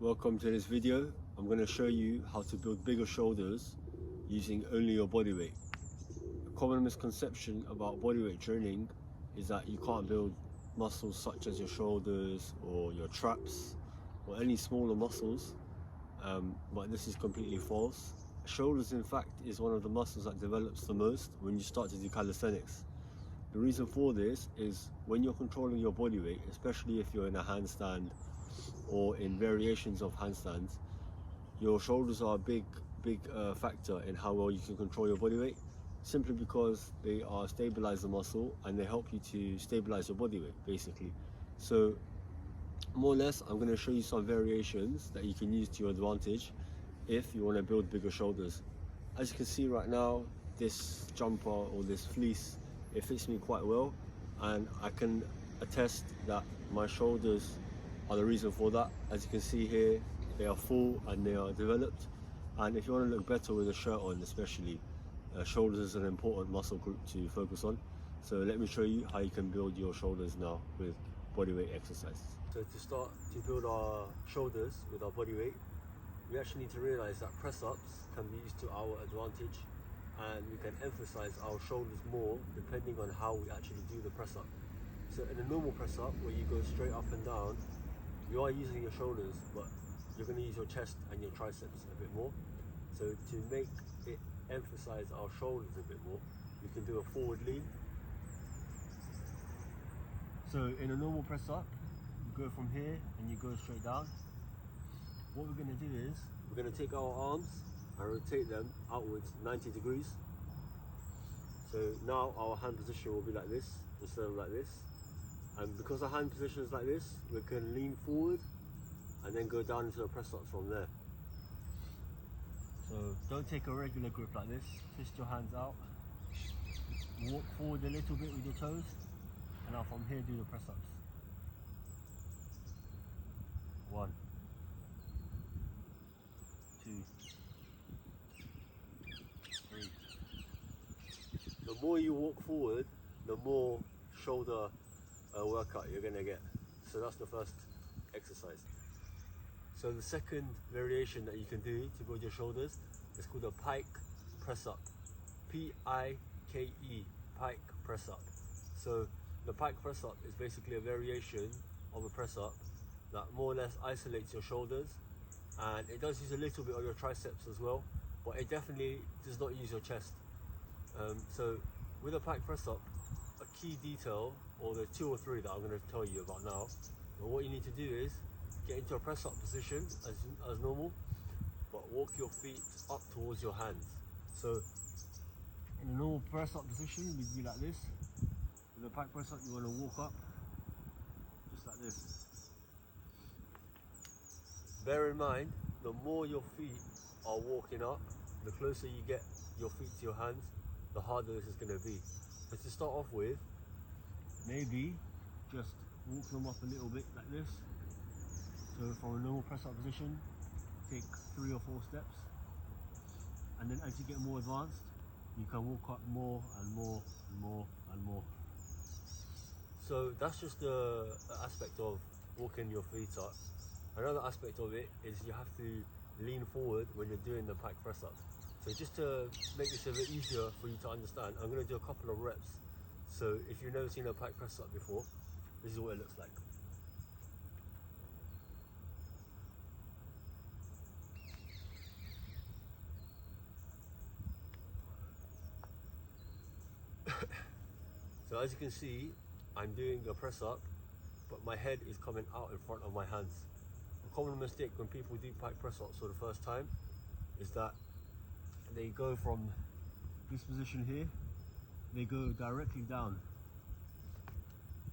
Welcome to this video. I'm going to show you how to build bigger shoulders using only your body weight. A common misconception about bodyweight training is that you can't build muscles such as your shoulders or your traps or any smaller muscles, but this is completely false. Shoulders, in fact, is one of the muscles that develops the most when you start to do calisthenics. The reason for this is when you're controlling your body weight, especially if you're in a handstand or in variations of handstands, your shoulders are a big factor in how well you can control your body weight, simply because they are stabilizer muscle and they help you to stabilize your body weight basically. So more or less I'm going to show you some variations that you can use to your advantage if you want to build bigger shoulders. As you can see right now, this jumper or this fleece, it fits me quite well, and I can attest that my shoulders are the reason for that. As you can see here, they are full and they are developed, and if you want to look better with a shirt on especially, shoulders is an important muscle group to focus on. So let me show you how you can build your shoulders now with bodyweight exercises. So to start to build our shoulders with our body weight, we actually need to realize that press-ups can be used to our advantage, and we can emphasize our shoulders more depending on how we actually do the press-up. So in a normal press-up where you go straight up and down, you are using your shoulders, but you're going to use your chest and your triceps a bit more. So to make it emphasize our shoulders a bit more, we can do a forward lean. So in a normal press-up, you go from here and you go straight down. What we're going to do is we're going to take our arms and rotate them outwards 90 degrees. So now our hand position will be like this instead of like this. And because our hand position is like this, we can lean forward and then go down into the press-ups from there. So don't take a regular grip like this, twist your hands out, walk forward a little bit with your toes, and now from here do the press-ups. 1, 2, 3. The more you walk forward, the more shoulder workout you're going to get. So that's the first exercise. So the second variation that you can do to build your shoulders is called a pike press up. P-I-K-E, pike press up. So the pike press up is basically a variation of a press up that more or less isolates your shoulders, and it does use a little bit of your triceps as well, but it definitely does not use your chest. So with a pike press up, a key detail, or the 2 or 3 that I'm going to tell you about now, and what you need to do is get into a press up position as normal, but walk your feet up towards your hands. So in a normal press up position, we'd be like this. With a pike press up, you want to walk up just like this. Bear in mind, the more your feet are walking up, the closer you get your feet to your hands, the harder this is going to be. But to start off with, maybe just walk them up a little bit like this. So from a normal press up position, take 3 or 4 steps, and then as you get more advanced, you can walk up more and more and more and more. So that's just the aspect of walking your feet up. Another aspect of it is you have to lean forward when you're doing the pike press up. So just to make this a bit easier for you to understand, I'm going to do a couple of reps. So if you've never seen a pike press up before, this is what it looks like. So as you can see, I'm doing a press up, but my head is coming out in front of my hands. A common mistake when people do pike press ups for the first time is that they go from this position here, they go directly down.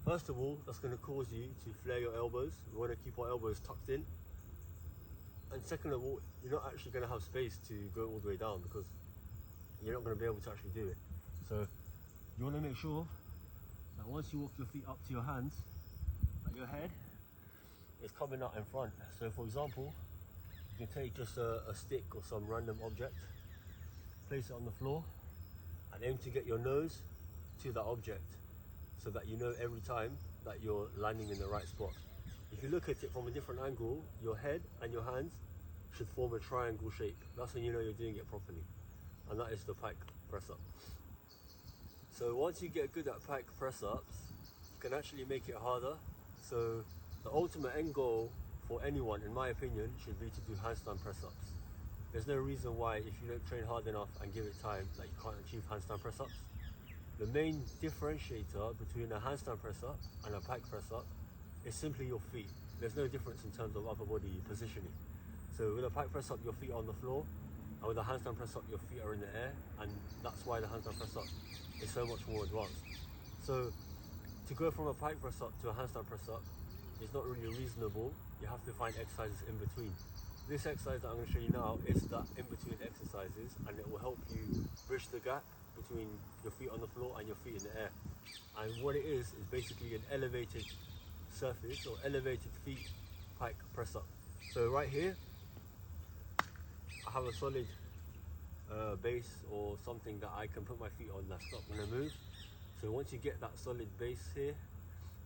First of all, that's going to cause you to flare your elbows. We want to keep our elbows tucked in. And second of all, you're not actually going to have space to go all the way down because you're not going to be able to actually do it. So you want to make sure that once you walk your feet up to your hands, that your head is coming out in front. So for example, you can take just a stick or some random object, place it on the floor, and aim to get your nose to that object so that you know every time that you're landing in the right spot. if you look at it from a different angle, your head and your hands should form a triangle shape. That's when you know you're doing it properly. And that is the pike press up. So once you get good at pike press ups, you can actually make it harder. So the ultimate end goal for anyone, in my opinion, should be to do handstand press ups. There's no reason why, if you don't train hard enough and give it time, that you can't achieve handstand press ups. The main differentiator between a handstand press up and a pike press up is simply your feet. There's no difference in terms of upper body positioning. So with a pike press up, your feet are on the floor, and with a handstand press up, your feet are in the air, and that's why the handstand press up is so much more advanced. So to go from a pike press up to a handstand press up is not really reasonable. You have to find exercises in between. This exercise that I'm going to show you now is that in between exercises, and it will help you bridge the gap between your feet on the floor and your feet in the air. And what it is basically an elevated surface or elevated feet pike press up. So right here, I have a solid base or something that I can put my feet on that's not going to move. So once you get that solid base here,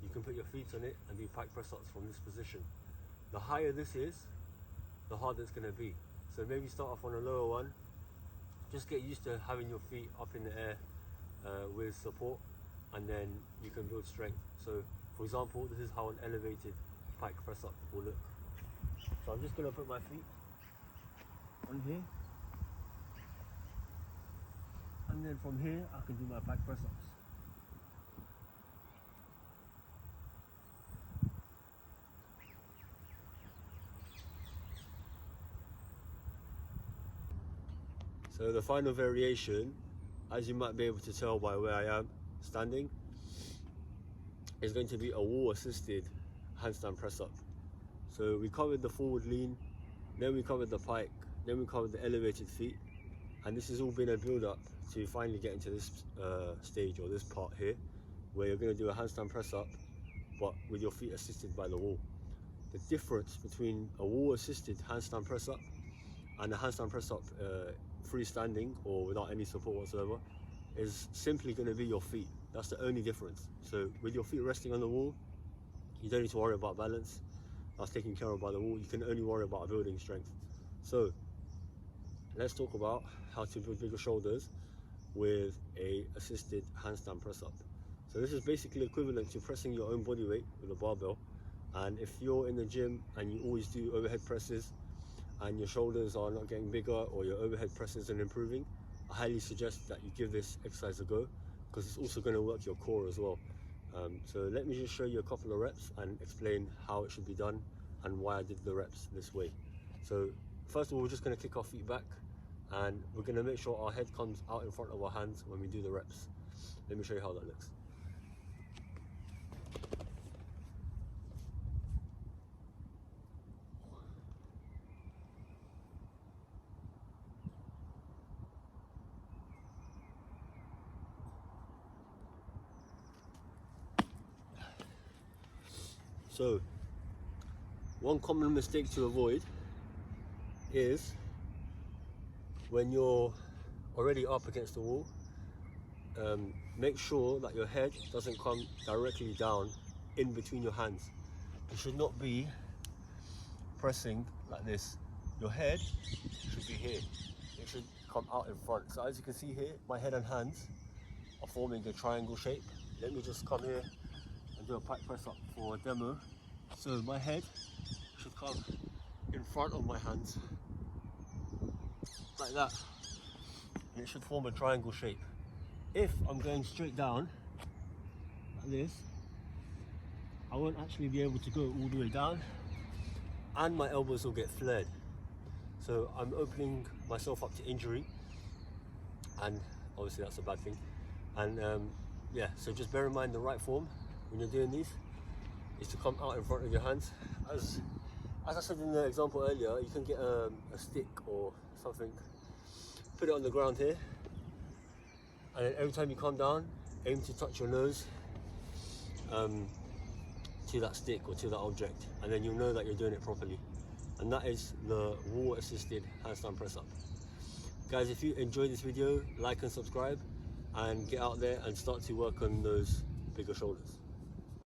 you can put your feet on it and do pike press ups from this position. The higher this is, the harder it's going to be. So maybe start off on a lower one. Just get used to having your feet up in the air with support, and then you can build strength. So for example, this is how an elevated pike press up will look. So I'm just going to put my feet on here, and then from here I can do my pike press ups. So the final variation, as you might be able to tell by where I am standing, is going to be a wall assisted handstand press up. So we covered the forward lean, then we covered the pike, then we covered the elevated feet, and this has all been a build up to finally get into this stage, or this part here, where you're going to do a handstand press up but with your feet assisted by the wall. The difference between a wall assisted handstand press up and a handstand press up freestanding or without any support whatsoever is simply going to be your feet. That's the only difference. So with your feet resting on the wall, you don't need to worry about balance. That's taken care of by the wall. You can only worry about building strength. So let's talk about how to build bigger shoulders with a assisted handstand press up. So this is basically equivalent to pressing your own body weight with a barbell. And if you're in the gym and you always do overhead presses and your shoulders are not getting bigger, or your overhead presses are improving, I highly suggest that you give this exercise a go, because it's also going to work your core as well. So let me just show you a couple of reps and explain how it should be done and why I did the reps this way. So first of all, we're just going to kick our feet back, and we're going to make sure our head comes out in front of our hands when we do the reps. Let me show you how that looks. So one common mistake to avoid is when you're already up against the wall, make sure that your head doesn't come directly down in between your hands. You should not be pressing like this. Your head should be here. It should come out in front. So as you can see here, my head and hands are forming a triangle shape. Let me just come here and do a pike press up for a demo. So my head should come in front of my hands like that, and it should form a triangle shape. If I'm going straight down like this, I won't actually be able to go all the way down, and my elbows will get flared. So I'm opening myself up to injury, and obviously that's a bad thing. And yeah, so just bear in mind the right form when you're doing these is to come out in front of your hands. As I said in the example earlier, you can get a stick or something, put it on the ground here, and then every time you come down, aim to touch your nose to that stick or to that object, and then you'll know that you're doing it properly. And that is the wall assisted handstand press up. Guys, if you enjoyed this video, like and subscribe, and get out there and start to work on those bigger shoulders.